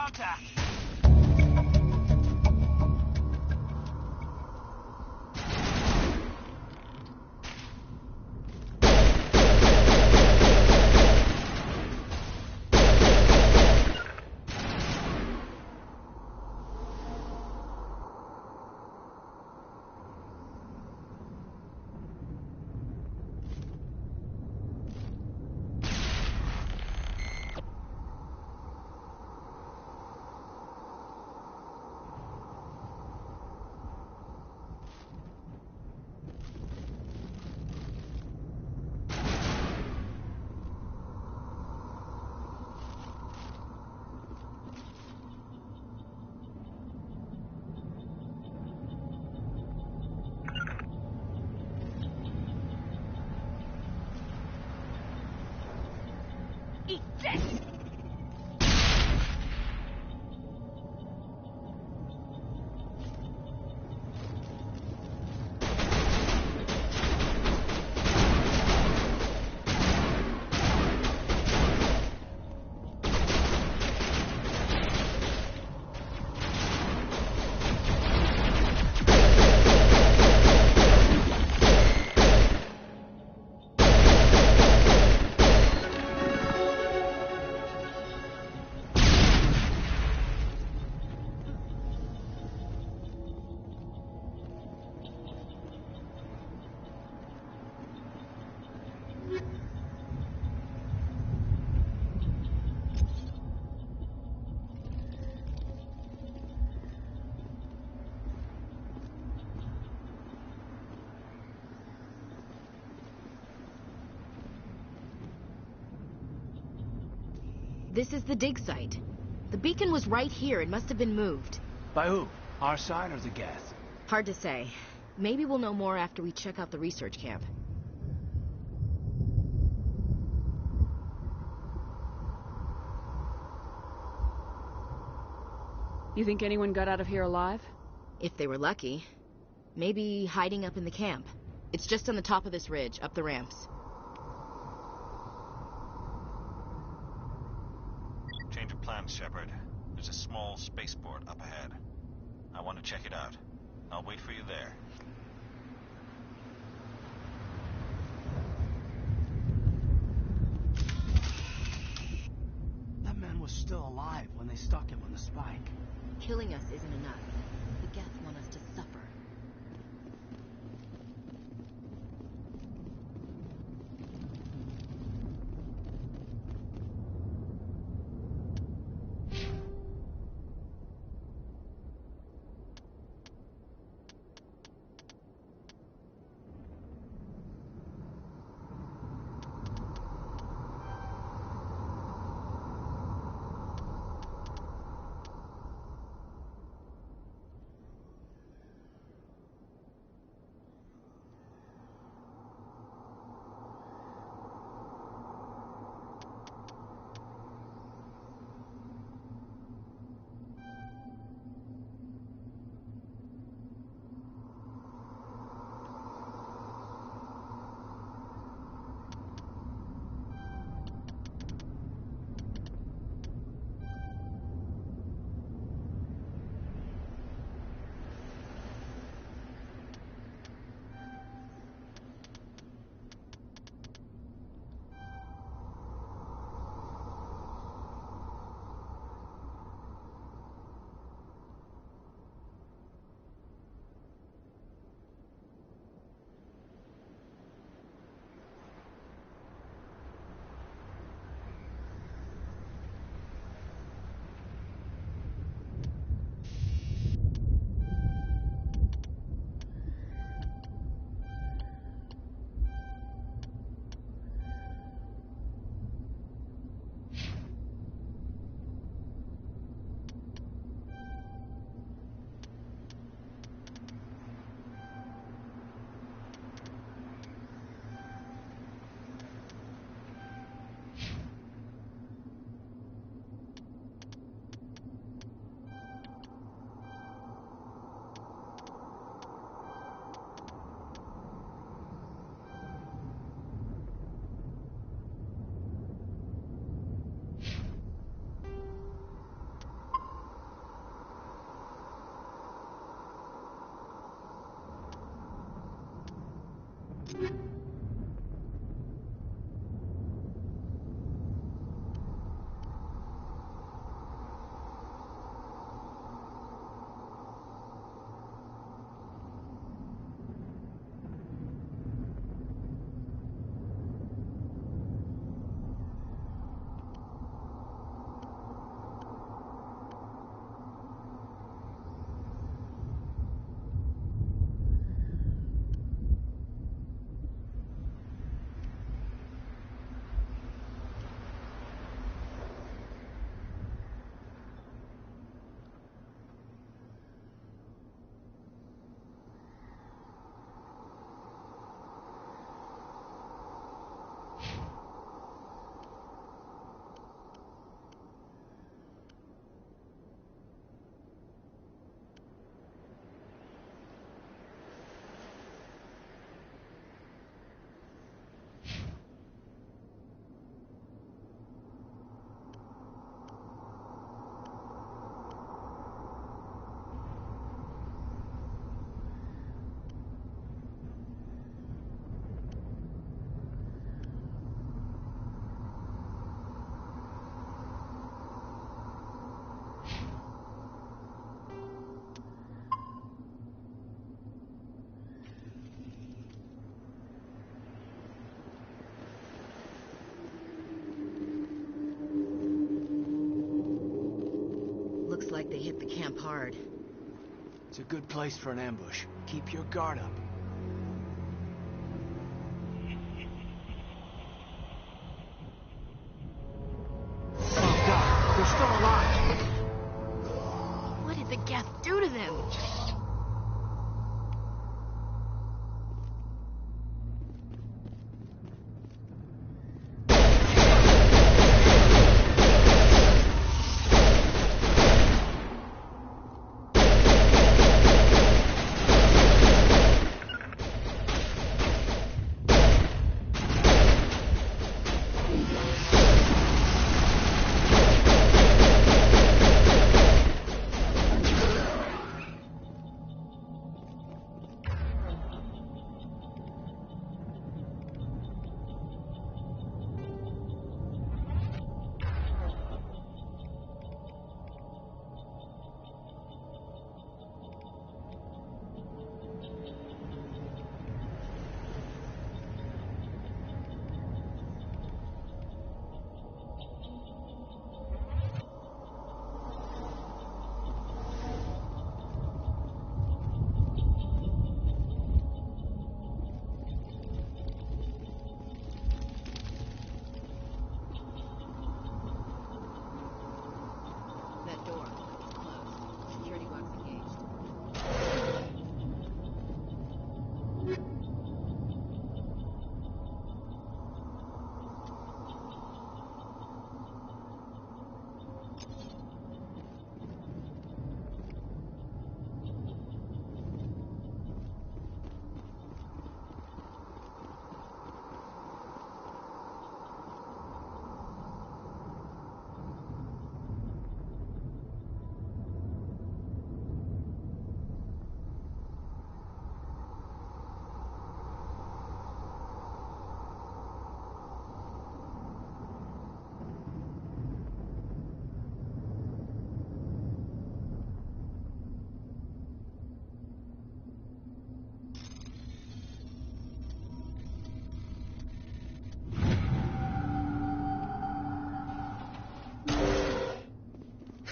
contact! Eat this! This is the dig site. The beacon was right here. It must have been moved. By who? Our side or the Geth? Hard to say. Maybe we'll know more after we check out the research camp. You think anyone got out of here alive? If they were lucky. Maybe hiding up in the camp. It's just on the top of this ridge, up the ramps. Change of plans, Shepard. There's a small spaceport up ahead. I want to check it out. I'll wait for you there. That man was still alive when they stuck him on the spike. Killing us isn't enough. The Geth want us to suffer. Looks like they hit the camp hard. It's a good place for an ambush. Keep your guard up. Oh God, they're still alive! What did the Geth do to them?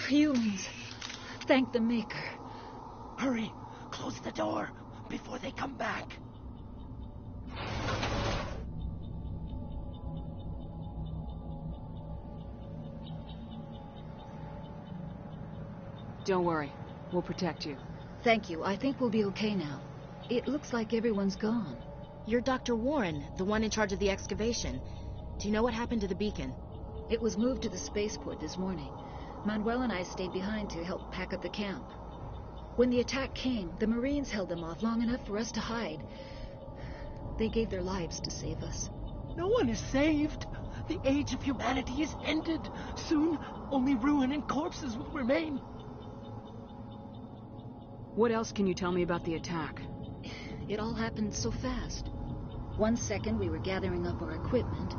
Humans. Thank the Maker. Hurry! Close the door before they come back. Don't worry. We'll protect you. Thank you. I think we'll be okay now. It looks like everyone's gone. You're Dr. Warren, the one in charge of the excavation. Do you know what happened to the beacon? It was moved to the spaceport this morning. Manuel and I stayed behind to help pack up the camp. When the attack came, the Marines held them off long enough for us to hide. They gave their lives to save us. No one is saved. The age of humanity is ended. Soon, only ruin and corpses will remain. What else can you tell me about the attack? It all happened so fast. One second we were gathering up our equipment.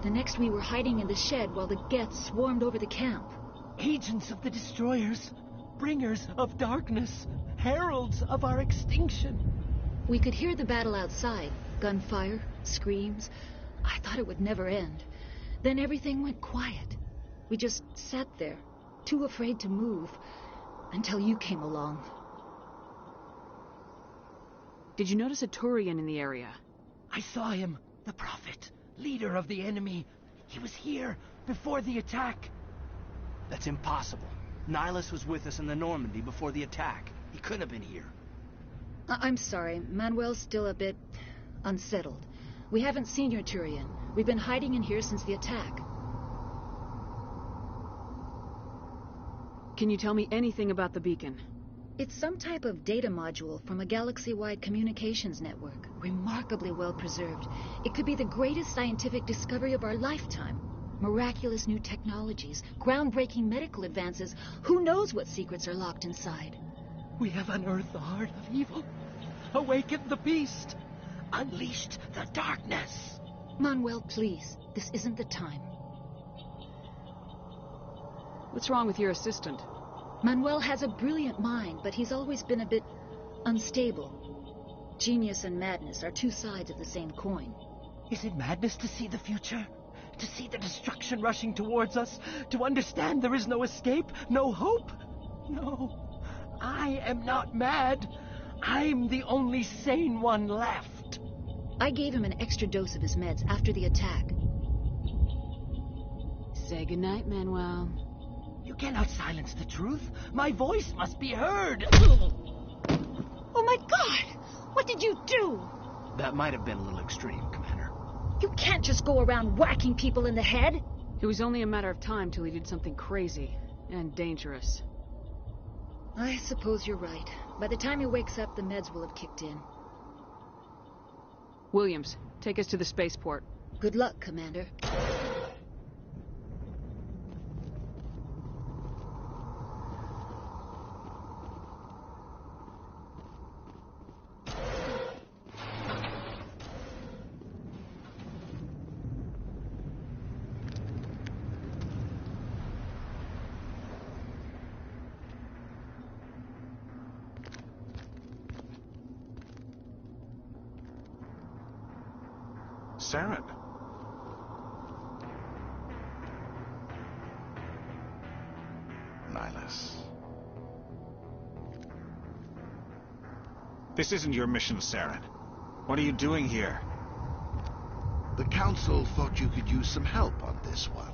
The next we were hiding in the shed while the Geth swarmed over the camp. Agents of the destroyers, bringers of darkness, heralds of our extinction. We could hear the battle outside. Gunfire, screams. I thought it would never end. Then everything went quiet. We just sat there, too afraid to move, until you came along. Did you notice a Turian in the area? I saw him, the Prophet, leader of the enemy. He was here before the attack. That's impossible. Nihilus was with us in the Normandy before the attack. He couldn't have been here. I'm sorry. Manuel's still a bit unsettled. We haven't seen your Turian. We've been hiding in here since the attack. Can you tell me anything about the beacon? It's some type of data module from a galaxy-wide communications network. Remarkably well preserved. It could be the greatest scientific discovery of our lifetime. Miraculous new technologies, groundbreaking medical advances. Who knows what secrets are locked inside? We have unearthed the heart of evil, awakened the beast, unleashed the darkness. Manuel, please. This isn't the time. What's wrong with your assistant? Manuel has a brilliant mind, but he's always been a bit unstable. Genius and madness are two sides of the same coin. Is it madness to see the future? To see the destruction rushing towards us? To understand there is no escape? No hope? No. I am not mad. I'm the only sane one left. I gave him an extra dose of his meds after the attack. Say goodnight, Manuel. You cannot silence the truth. My voice must be heard. Oh my God! What did you do? That might have been a little extreme, Commander. You can't just go around whacking people in the head. It was only a matter of time till he did something crazy and dangerous. I suppose you're right. By the time he wakes up, the meds will have kicked in. Williams, take us to the spaceport. Good luck, Commander. Saren. Nihilus. This isn't your mission, Saren. What are you doing here? The Council thought you could use some help on this one.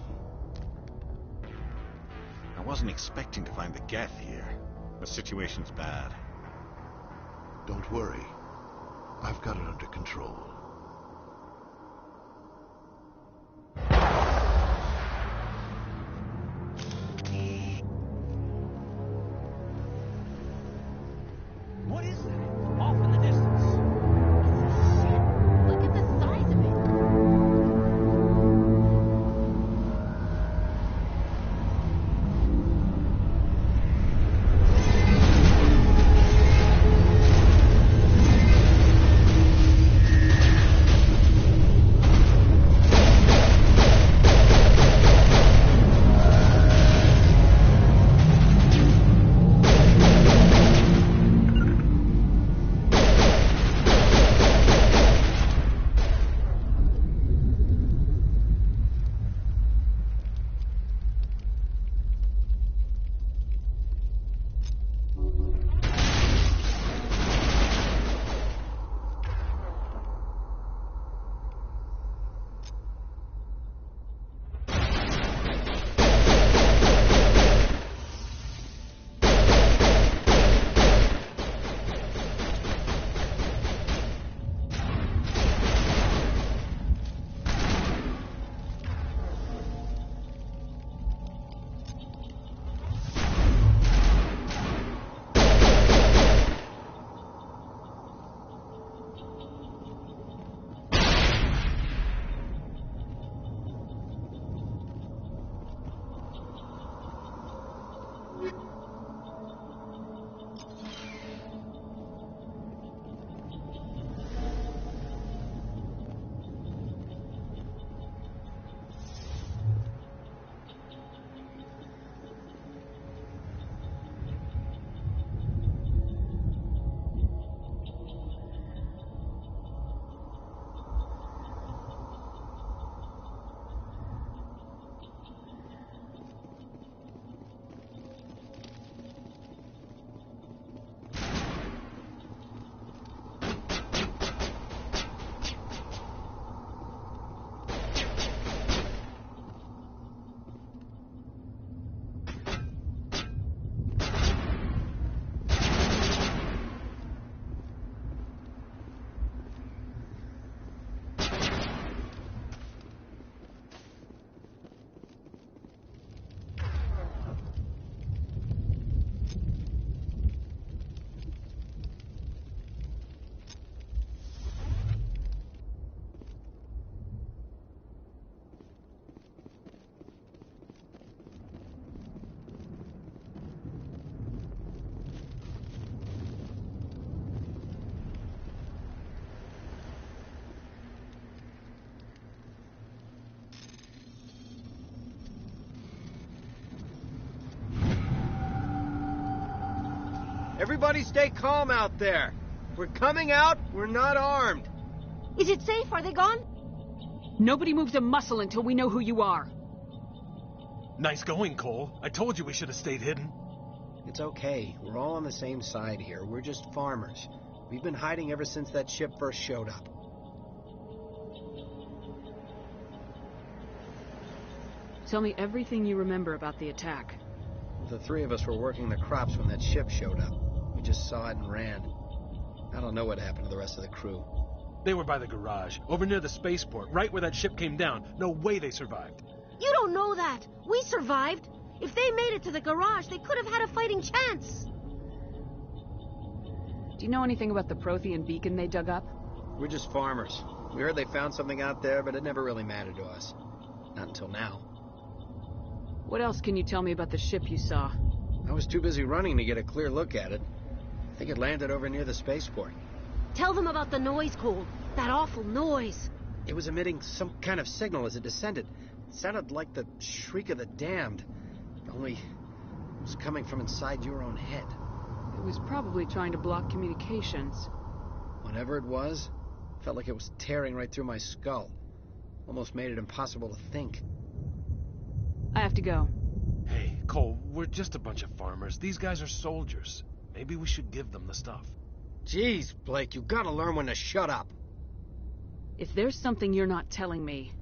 I wasn't expecting to find the Geth here. The situation's bad. Don't worry. I've got it under control. What is that? Off in the distance. Look at the size of it. Everybody stay calm out there. We're coming out, we're not armed. Is it safe? Are they gone? Nobody moves a muscle until we know who you are. Nice going, Cole. I told you we should have stayed hidden. It's okay. We're all on the same side here. We're just farmers. We've been hiding ever since that ship first showed up. Tell me everything you remember about the attack. The three of us were working the crops when that ship showed up. We just saw it and ran. I don't know what happened to the rest of the crew. They were by the garage, over near the spaceport, right where that ship came down. No way they survived. You don't know that. We survived. If they made it to the garage, they could have had a fighting chance. Do you know anything about the Prothean beacon they dug up? We're just farmers. We heard they found something out there, but it never really mattered to us. Not until now. What else can you tell me about the ship you saw? I was too busy running to get a clear look at it. I think it landed over near the spaceport. Tell them about the noise, Cole. That awful noise. It was emitting some kind of signal as it descended. It sounded like the shriek of the damned. Only it was coming from inside your own head. It was probably trying to block communications. Whatever it was, felt like it was tearing right through my skull. Almost made it impossible to think. I have to go. Hey, Cole, we're just a bunch of farmers. These guys are soldiers. Maybe we should give them the stuff. Jeez, Blake, you gotta learn when to shut up. If there's something you're not telling me...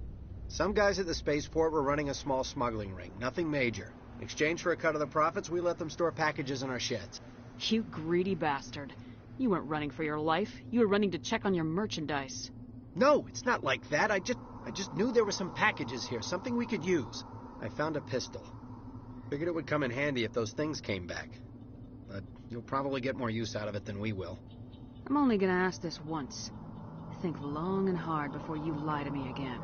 Some guys at the spaceport were running a small smuggling ring. Nothing major. In exchange for a cut of the profits, we let them store packages in our sheds. You greedy bastard. You weren't running for your life. You were running to check on your merchandise. No, it's not like that. I just knew there were some packages here, something we could use. I found a pistol. Figured it would come in handy if those things came back. But you'll probably get more use out of it than we will. I'm only gonna ask this once. Think long and hard before you lie to me again.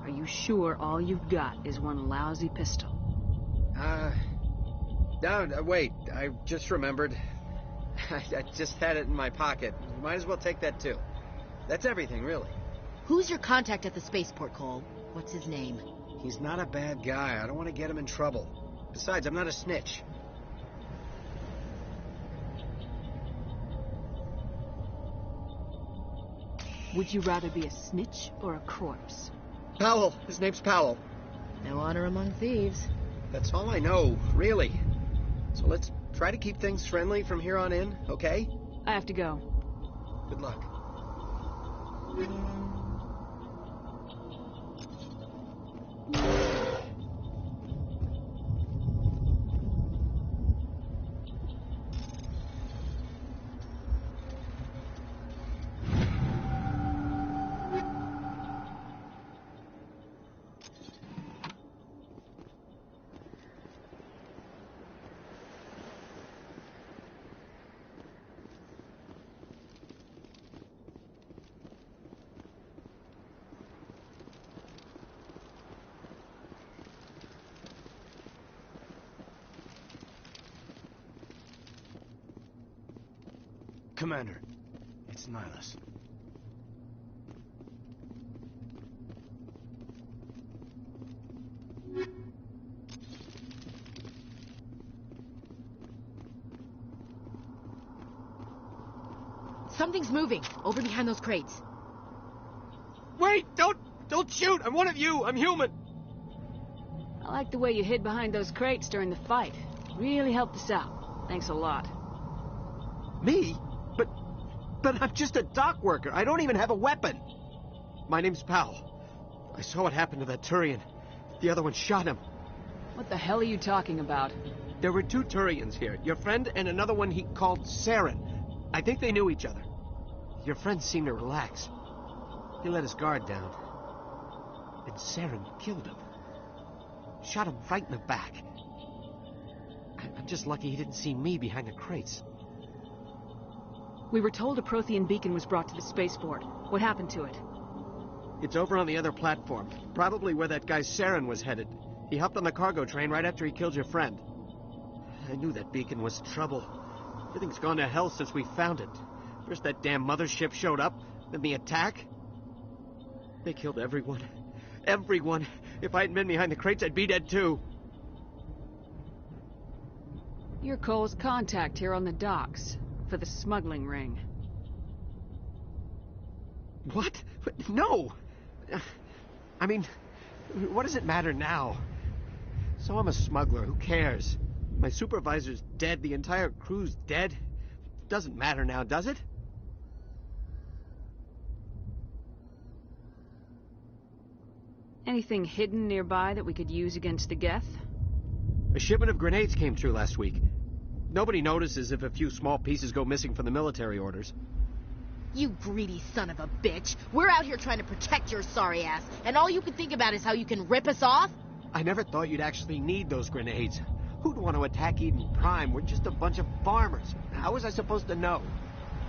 Are you sure all you've got is one lousy pistol? No, wait. I just remembered. I just had it in my pocket. Might as well take that too. That's everything, really. Who's your contact at the spaceport, Cole? What's his name? He's not a bad guy. I don't want to get him in trouble. Besides, I'm not a snitch. Would you rather be a snitch or a corpse? Powell. His name's Powell. No honor among thieves. That's all I know, really. So let's try to keep things friendly from here on in, okay? I have to go. Good luck. Commander, it's Nihilus. Something's moving, over behind those crates. Wait! Don't shoot! I'm one of you! I'm human! I like the way you hid behind those crates during the fight. Really helped us out. Thanks a lot. Me? But I'm just a dock worker. I don't even have a weapon. My name's Powell. I saw what happened to that Turian. The other one shot him. What the hell are you talking about? There were two Turians here. Your friend and another one he called Saren. I think they knew each other. Your friend seemed to relax. He let his guard down. And Saren killed him. Shot him right in the back. I'm just lucky he didn't see me behind the crates. We were told a Prothean beacon was brought to the spaceport. What happened to it? It's over on the other platform. Probably where that guy Saren was headed. He hopped on the cargo train right after he killed your friend. I knew that beacon was trouble. Everything's gone to hell since we found it. First that damn mothership showed up, then the attack. They killed everyone. Everyone. If I hadn't been behind the crates, I'd be dead too. You're Cole's contact here on the docks for the smuggling ring. What? No! I mean, what does it matter now? So I'm a smuggler, who cares? My supervisor's dead, the entire crew's dead. Doesn't matter now, does it? Anything hidden nearby that we could use against the Geth? A shipment of grenades came through last week. Nobody notices if a few small pieces go missing from the military orders. You greedy son of a bitch. We're out here trying to protect your sorry ass, and all you can think about is how you can rip us off? I never thought you'd actually need those grenades. Who'd want to attack Eden Prime? We're just a bunch of farmers. How was I supposed to know?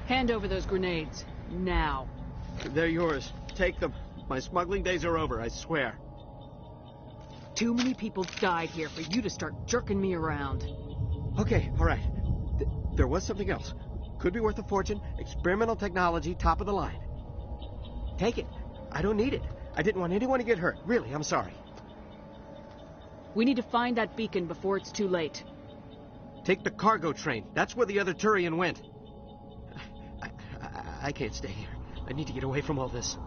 Hand over those grenades. Now. They're yours. Take them. My smuggling days are over, I swear. Too many people died here for you to start jerking me around. Okay, all right. There was something else. Could be worth a fortune. Experimental technology, top of the line. Take it. I don't need it. I didn't want anyone to get hurt. Really, I'm sorry. We need to find that beacon before it's too late. Take the cargo train. That's where the other Turian went. I can't stay here. I need to get away from all this.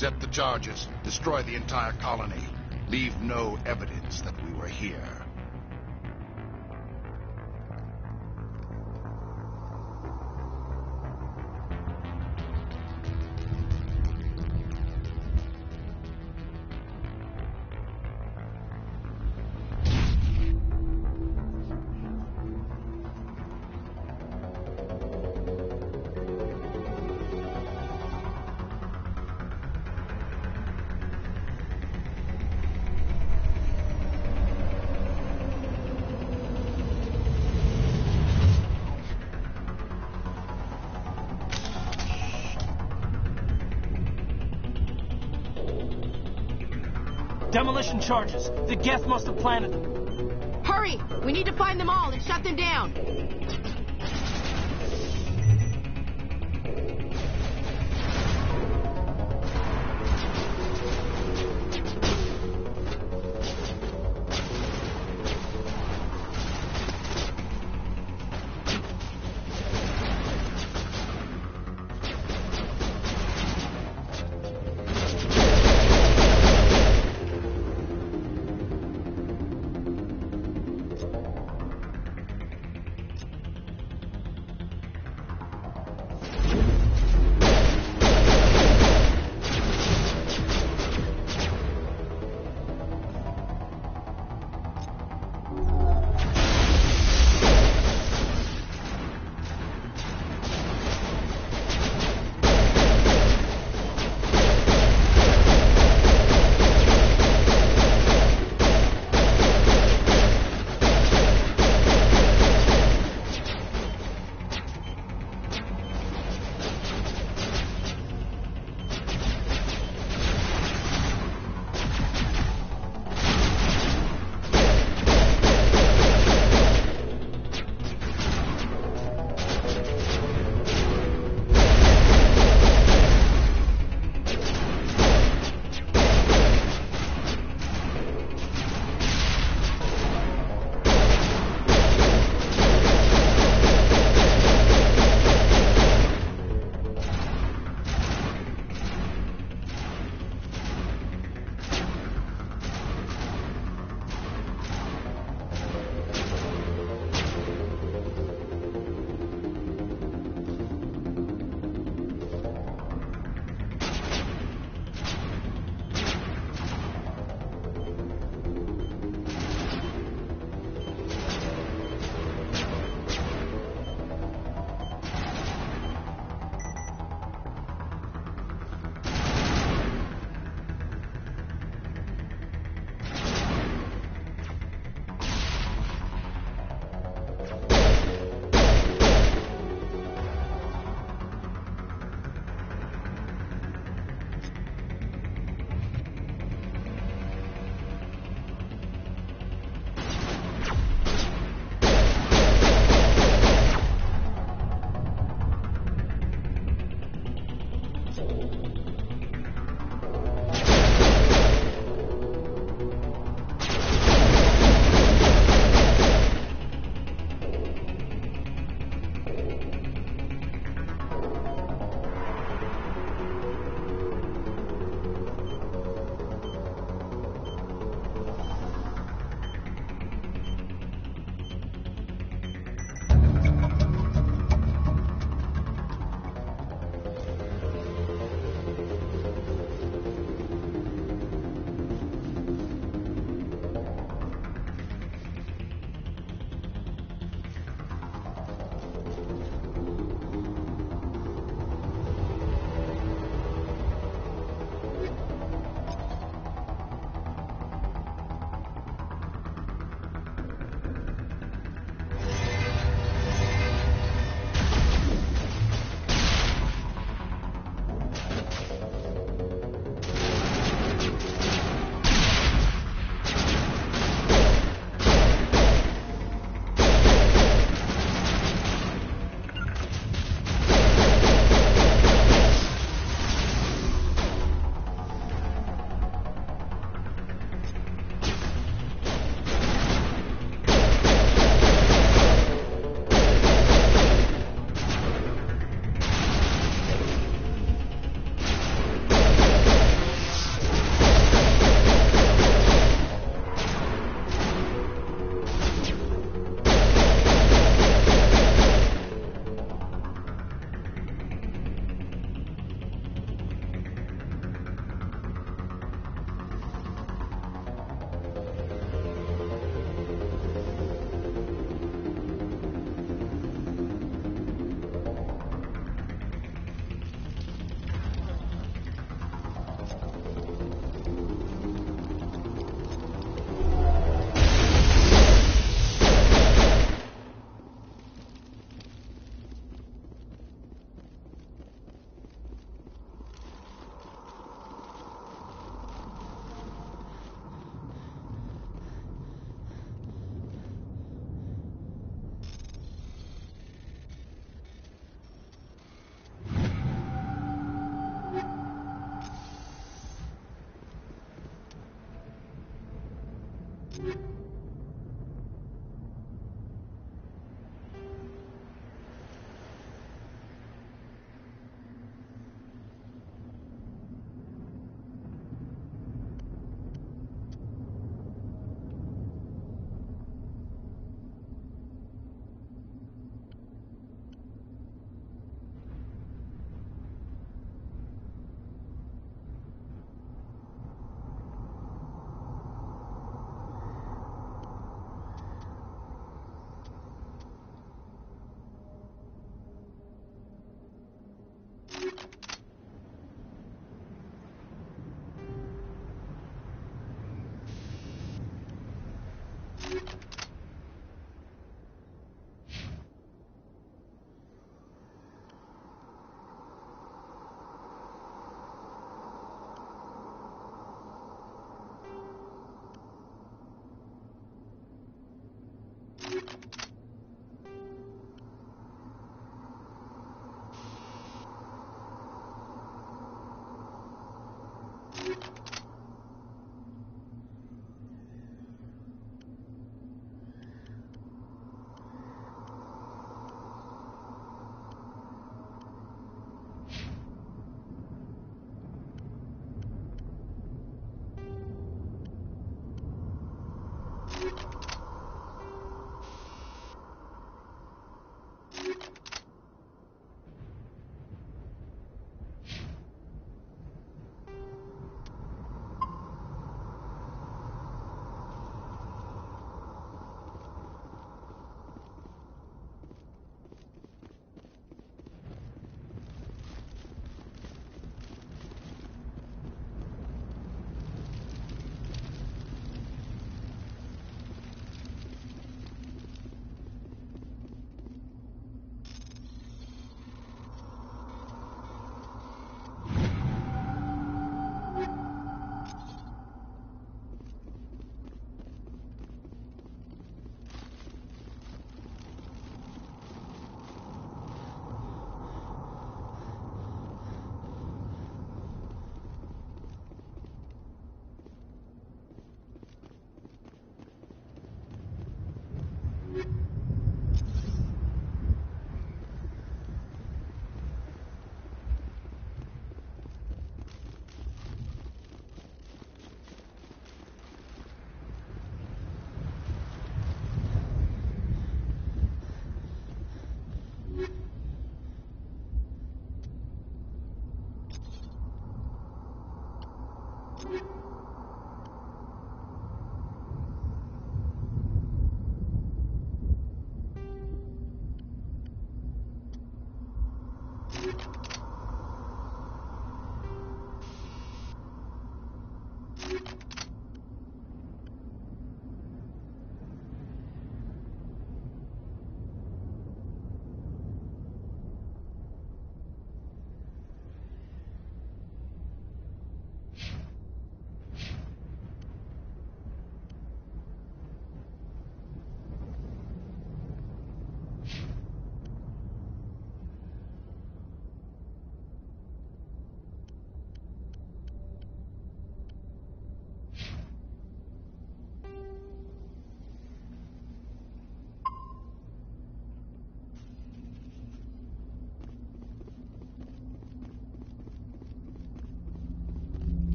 Accept the charges. Destroy the entire colony. Leave no evidence that we were here. Demolition charges. The Geth must have planted them. Hurry! We need to find them all and shut them down.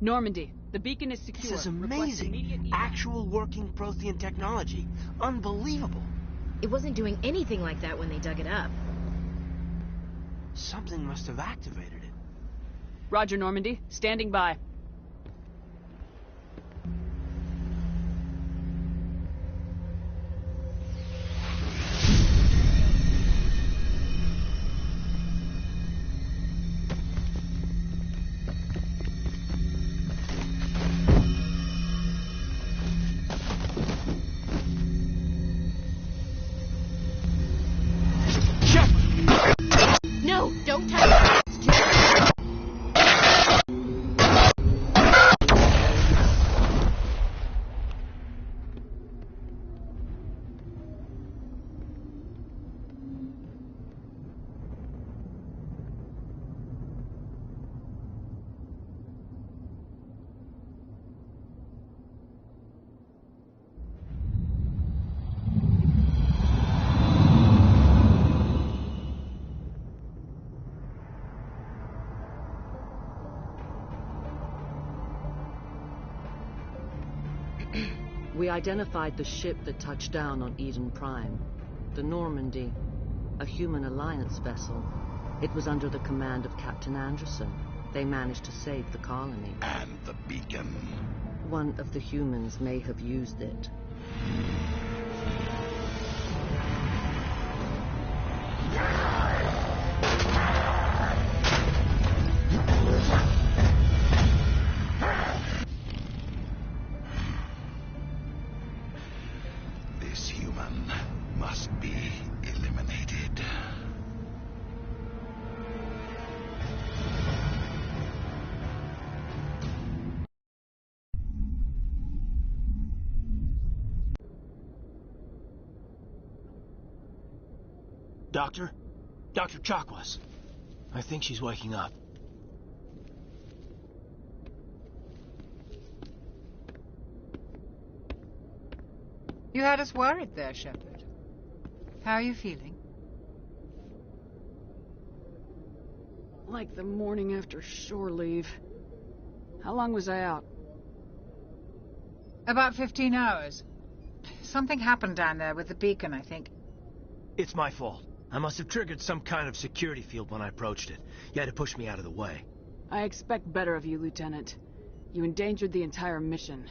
Normandy, the beacon is secure. This is Request amazing. immediate evac. Actual working Prothean technology. Unbelievable. It wasn't doing anything like that when they dug it up. Something must have activated it. Roger, Normandy. Standing by. No, don't touch it. It's too identified the ship that touched down on Eden Prime. The Normandy, a human alliance vessel. It was under the command of Captain Anderson. They managed to save the colony. And the beacon. One of the humans may have used it. This human must be eliminated. Doctor? Dr. Chakwas. I think she's waking up. You had us worried there, Shepard. How are you feeling? Like the morning after shore leave. How long was I out? About 15 hours. Something happened down there with the beacon, I think. It's my fault. I must have triggered some kind of security field when I approached it. You had to push me out of the way. I expect better of you, Lieutenant. You endangered the entire mission.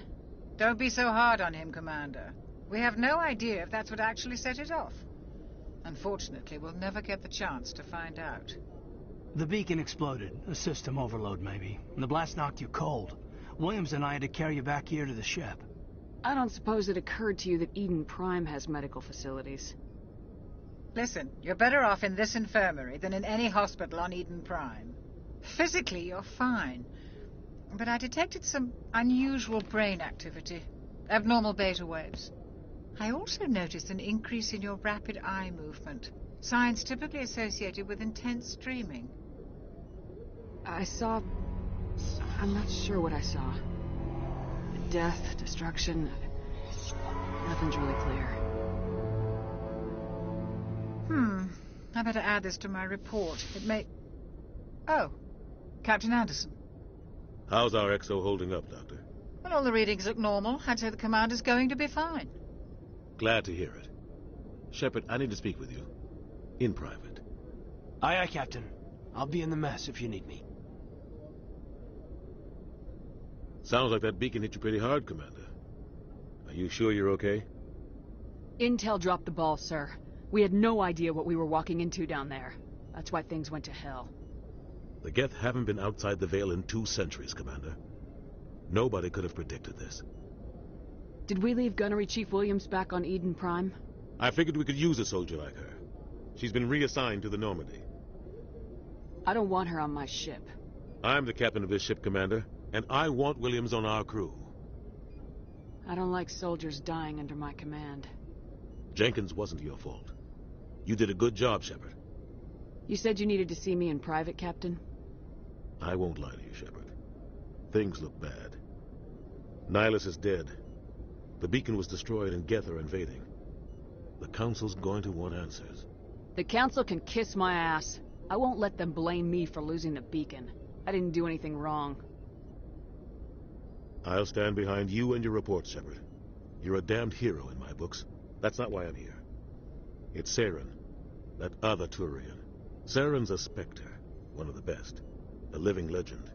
Don't be so hard on him, Commander. We have no idea if that's what actually set it off. Unfortunately, we'll never get the chance to find out. The beacon exploded. A system overload, maybe. And the blast knocked you cold. Williams and I had to carry you back here to the ship. I don't suppose it occurred to you that Eden Prime has medical facilities. Listen, you're better off in this infirmary than in any hospital on Eden Prime. Physically, you're fine. But I detected some unusual brain activity. Abnormal beta waves. I also noticed an increase in your rapid eye movement. Signs typically associated with intense dreaming. I saw... I'm not sure what I saw. Death, destruction... Nothing's really clear. I better add this to my report. It may... Oh, Captain Anderson. How's our XO holding up, Doctor? Well, all the readings look normal. I'd say the commander's going to be fine. Glad to hear it. Shepard, I need to speak with you. In private. Aye, aye, Captain. I'll be in the mess if you need me. Sounds like that beacon hit you pretty hard, Commander. Are you sure you're okay? Intel dropped the ball, sir. We had no idea what we were walking into down there. That's why things went to hell. The Geth haven't been outside the Veil in 2 centuries, Commander. Nobody could have predicted this. Did we leave Gunnery Chief Williams back on Eden Prime? I figured we could use a soldier like her. She's been reassigned to the Normandy. I don't want her on my ship. I'm the captain of this ship, Commander, and I want Williams on our crew. I don't like soldiers dying under my command. Jenkins wasn't your fault. You did a good job, Shepard. You said you needed to see me in private, Captain? I won't lie to you, Shepard. Things look bad. Nihilus is dead. The beacon was destroyed and Geth are invading. The Council's going to want answers. The Council can kiss my ass. I won't let them blame me for losing the beacon. I didn't do anything wrong. I'll stand behind you and your report, Shepard. You're a damned hero in my books. That's not why I'm here. It's Saren, that other Turian. Saren's a Spectre, one of the best, a living legend.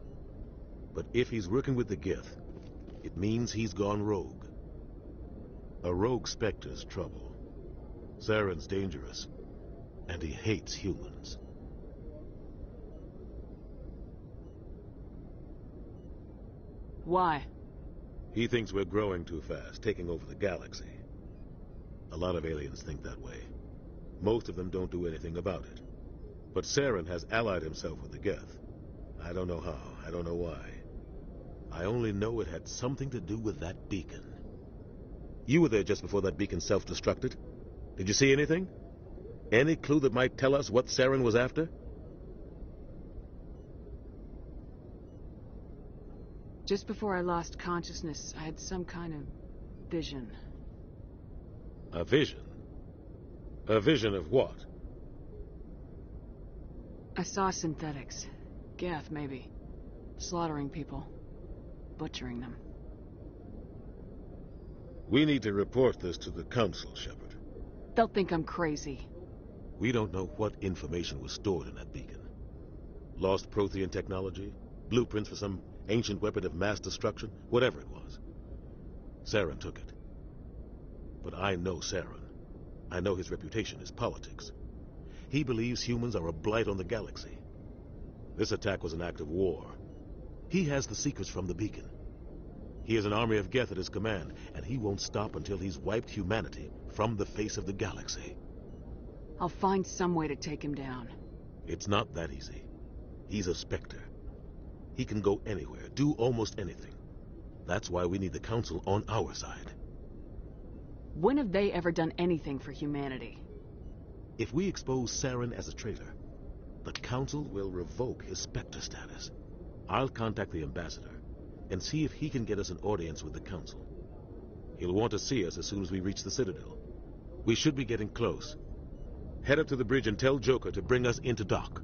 But if he's working with the Geth, it means he's gone rogue. A rogue Spectre's trouble. Saren's dangerous, and he hates humans. Why? He thinks we're growing too fast, taking over the galaxy. A lot of aliens think that way. Most of them don't do anything about it. But Saren has allied himself with the Geth. I don't know how, I don't know why. I only know it had something to do with that beacon. You were there just before that beacon self-destructed. Did you see anything? Any clue that might tell us what Saren was after? Just before I lost consciousness, I had some kind of vision. A vision? A vision of what? I saw synthetics. Geth, maybe. Slaughtering people. Butchering them. We need to report this to the Council, Shepard. They'll think I'm crazy. We don't know what information was stored in that beacon. Lost Prothean technology? Blueprints for some ancient weapon of mass destruction? Whatever it was. Saren took it. But I know Saren. I know his reputation is politics. He believes humans are a blight on the galaxy. This attack was an act of war. He has the secrets from the beacon. He has an army of Geth at his command, and he won't stop until he's wiped humanity from the face of the galaxy. I'll find some way to take him down. It's not that easy. He's a Spectre. He can go anywhere, do almost anything. That's why we need the Council on our side. When have they ever done anything for humanity? If we expose Saren as a traitor, the Council will revoke his Spectre status. I'll contact the Ambassador and see if he can get us an audience with the Council. He'll want to see us as soon as we reach the Citadel. We should be getting close. Head up to the bridge and tell Joker to bring us into dock.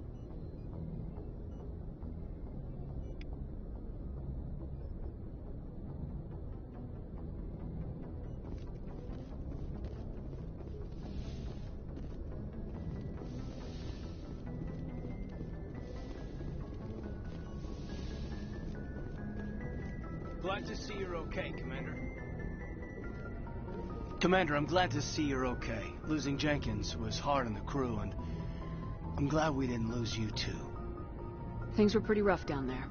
Glad to see you're okay, Commander. Commander, I'm glad to see you're okay. Losing Jenkins was hard on the crew, and I'm glad we didn't lose you too. Things were pretty rough down there.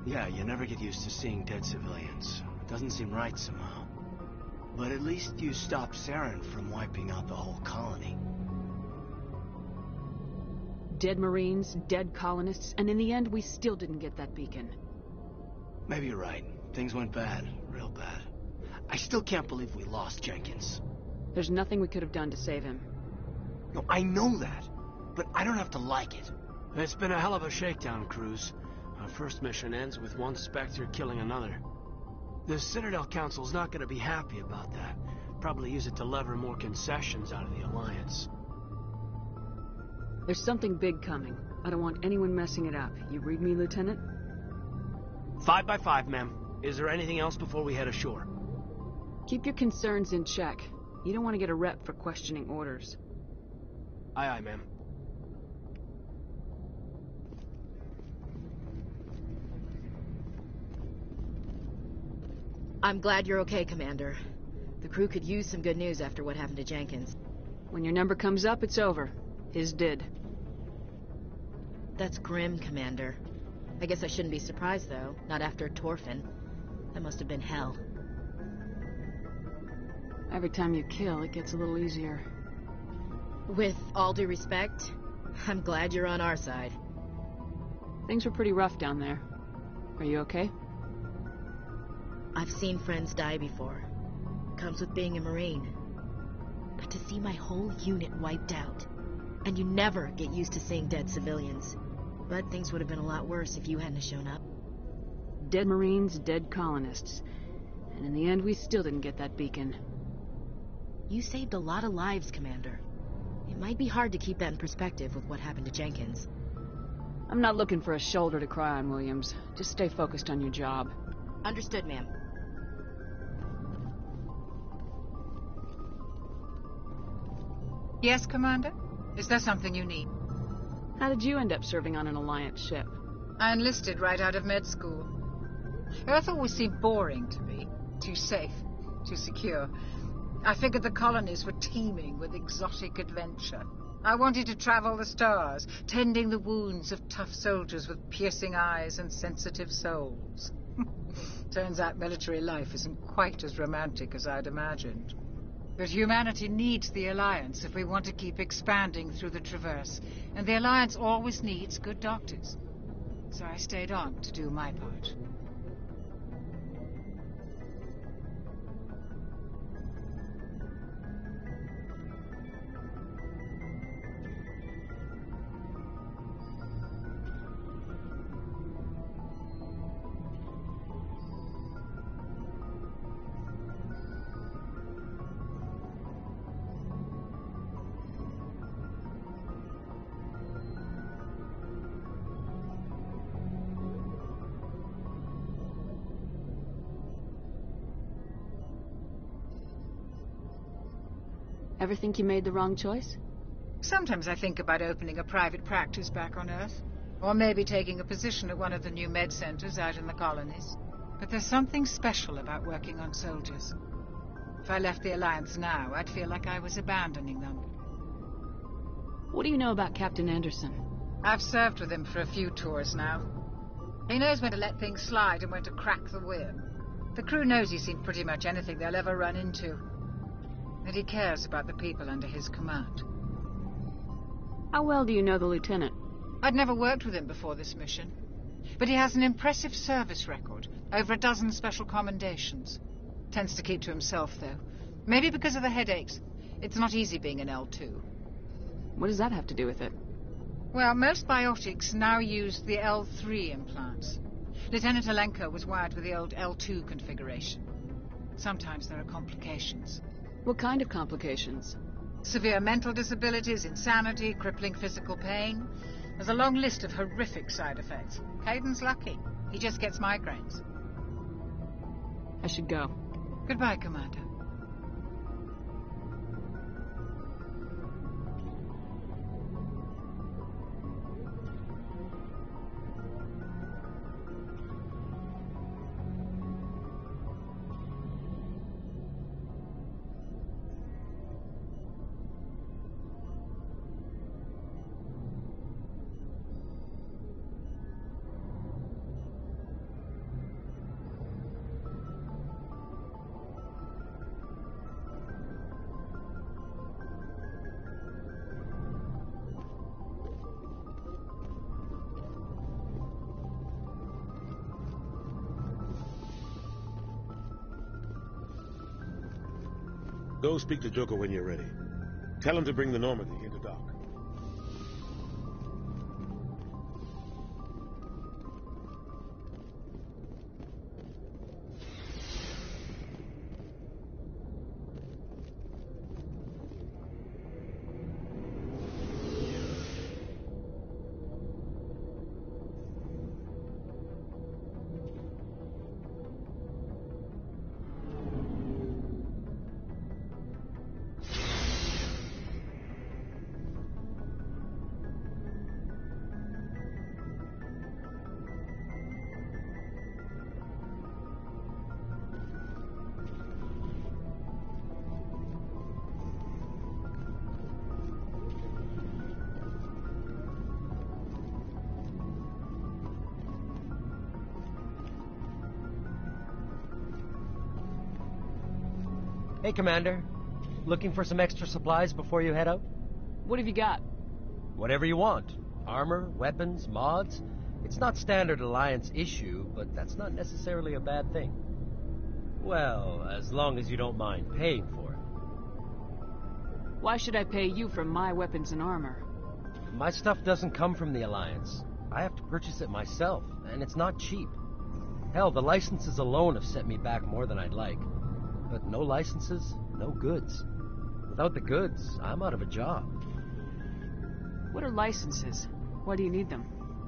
Yeah, you never get used to seeing dead civilians. It doesn't seem right somehow. But at least you stopped Saren from wiping out the whole colony. Dead Marines, dead colonists, and in the end, we still didn't get that beacon. Maybe you're right. Things went bad. Real bad. I still can't believe we lost Jenkins. There's nothing we could have done to save him. No, I know that. But I don't have to like it. It's been a hell of a shakedown, Cruz. Our first mission ends with one Spectre killing another. The Citadel Council's not going to be happy about that. Probably use it to lever more concessions out of the Alliance. There's something big coming. I don't want anyone messing it up. You read me, Lieutenant? 5 by 5, ma'am. Is there anything else before we head ashore? Keep your concerns in check. You don't want to get a rep for questioning orders. Aye, aye, ma'am. I'm glad you're okay, Commander. The crew could use some good news after what happened to Jenkins. When your number comes up, it's over. His did. That's grim, Commander. I guess I shouldn't be surprised, though. Not after Torfin. That must have been hell. Every time you kill, it gets a little easier. With all due respect, I'm glad you're on our side. Things were pretty rough down there. Are you okay? I've seen friends die before. Comes with being a Marine. But to see my whole unit wiped out, and you never get used to seeing dead civilians. But things would have been a lot worse if you hadn't shown up. Dead Marines, dead colonists. And in the end, we still didn't get that beacon. You saved a lot of lives, Commander. It might be hard to keep that in perspective with what happened to Jenkins. I'm not looking for a shoulder to cry on, Williams. Just stay focused on your job. Understood, ma'am. Yes, Commander? Is there something you need? How did you end up serving on an Alliance ship? I enlisted right out of med school. Earth always seemed boring to me. Too safe, too secure. I figured the colonies were teeming with exotic adventure. I wanted to travel the stars, tending the wounds of tough soldiers with piercing eyes and sensitive souls. Turns out military life isn't quite as romantic as I'd imagined. But humanity needs the Alliance if we want to keep expanding through the Traverse, and the Alliance always needs good doctors. So I stayed on to do my part. Ever think you made the wrong choice? Sometimes I think about opening a private practice back on Earth. Or maybe taking a position at one of the new med centers out in the colonies. But there's something special about working on soldiers. If I left the Alliance now, I'd feel like I was abandoning them. What do you know about Captain Anderson? I've served with him for a few tours now. He knows when to let things slide and when to crack the whip. The crew knows he's seen pretty much anything they'll ever run into. And he cares about the people under his command. How well do you know the lieutenant? I'd never worked with him before this mission. But he has an impressive service record. Over a dozen special commendations. Tends to keep to himself, though. Maybe because of the headaches. It's not easy being an L2. What does that have to do with it? Well, most biotics now use the L3 implants. Lieutenant Alenko was wired with the old L2 configuration. Sometimes there are complications. What kind of complications? Severe mental disabilities, insanity, crippling physical pain. There's a long list of horrific side effects. Hayden's lucky. He just gets migraines. I should go. Goodbye, Commander. Go speak to Joker when you're ready. Tell him to bring the Normandy into dock. Hey, Commander. Looking for some extra supplies before you head out? What have you got? Whatever you want. Armor, weapons, mods. It's not standard Alliance issue, but that's not necessarily a bad thing. Well, as long as you don't mind paying for it. Why should I pay you for my weapons and armor? My stuff doesn't come from the Alliance. I have to purchase it myself, and it's not cheap. Hell, the licenses alone have set me back more than I'd like. But no licenses, no goods. Without the goods, I'm out of a job. What are licenses? Why do you need them?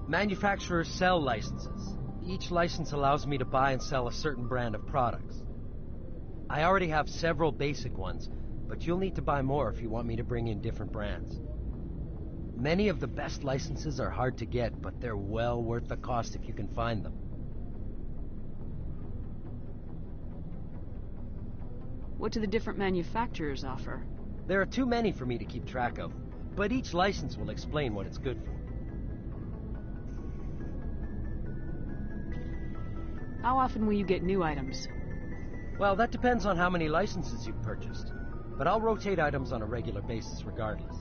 Manufacturers sell licenses. Each license allows me to buy and sell a certain brand of products. I already have several basic ones, but you'll need to buy more if you want me to bring in different brands. Many of the best licenses are hard to get, but they're well worth the cost if you can find them. What do the different manufacturers offer? There are too many for me to keep track of, but each license will explain what it's good for. How often will you get new items? Well, that depends on how many licenses you've purchased, but I'll rotate items on a regular basis regardless.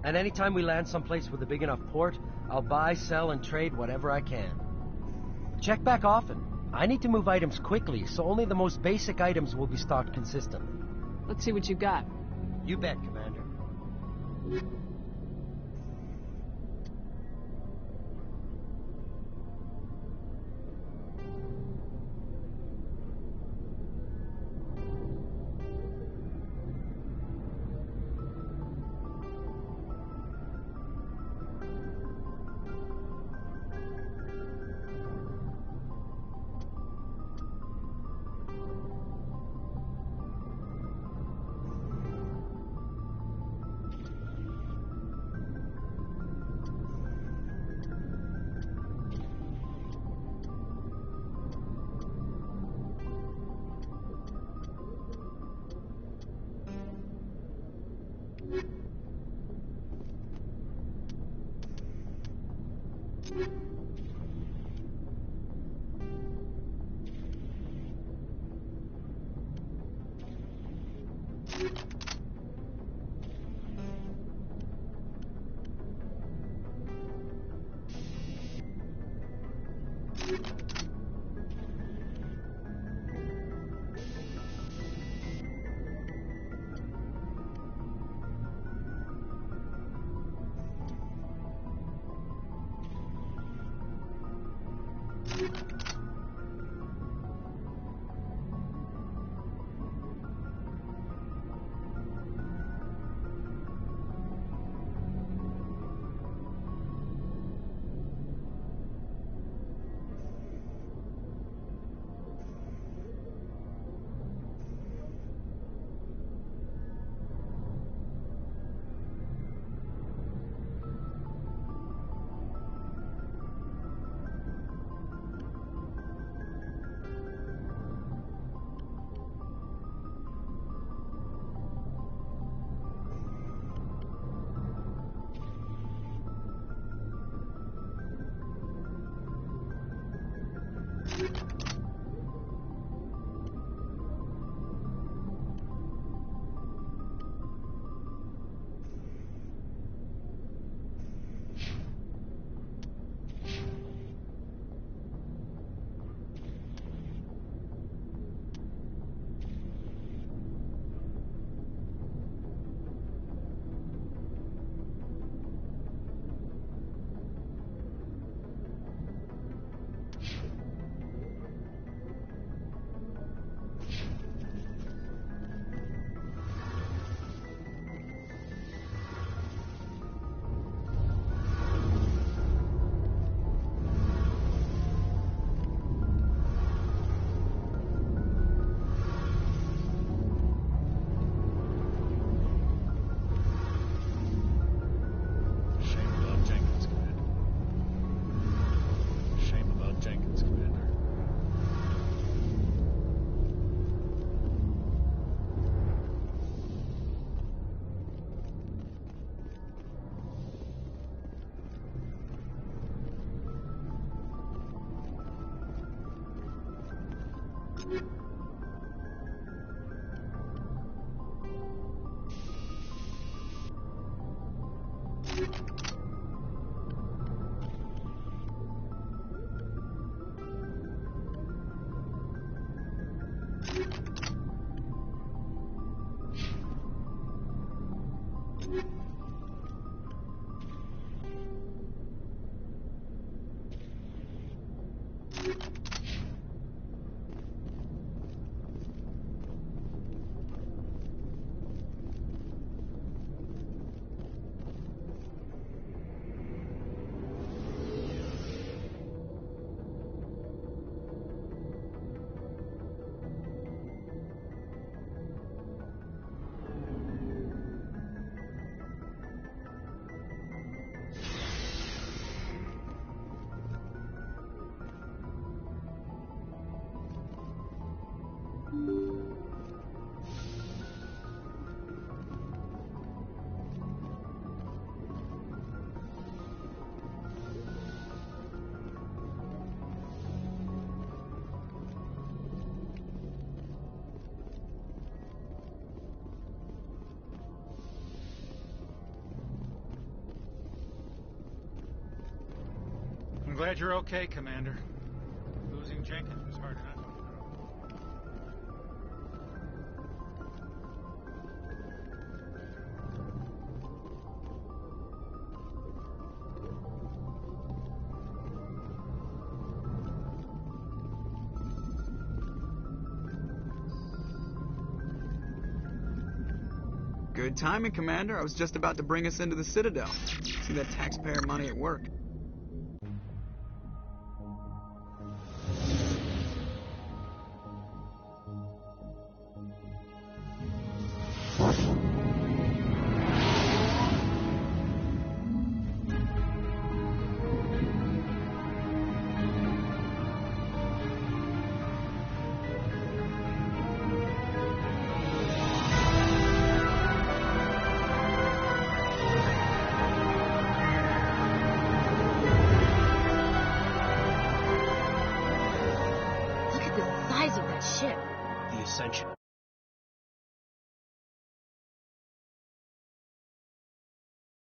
And anytime we land someplace with a big enough port, I'll buy, sell, and trade whatever I can. Check back often. I need to move items quickly, so only the most basic items will be stocked consistently. Let's see what you got. You bet, Commander. I'm glad you're okay, Commander. Losing Jenkins was hard enough. Good timing, Commander. I was just about to bring us into the Citadel. See that taxpayer money at work. ship? The Ascension.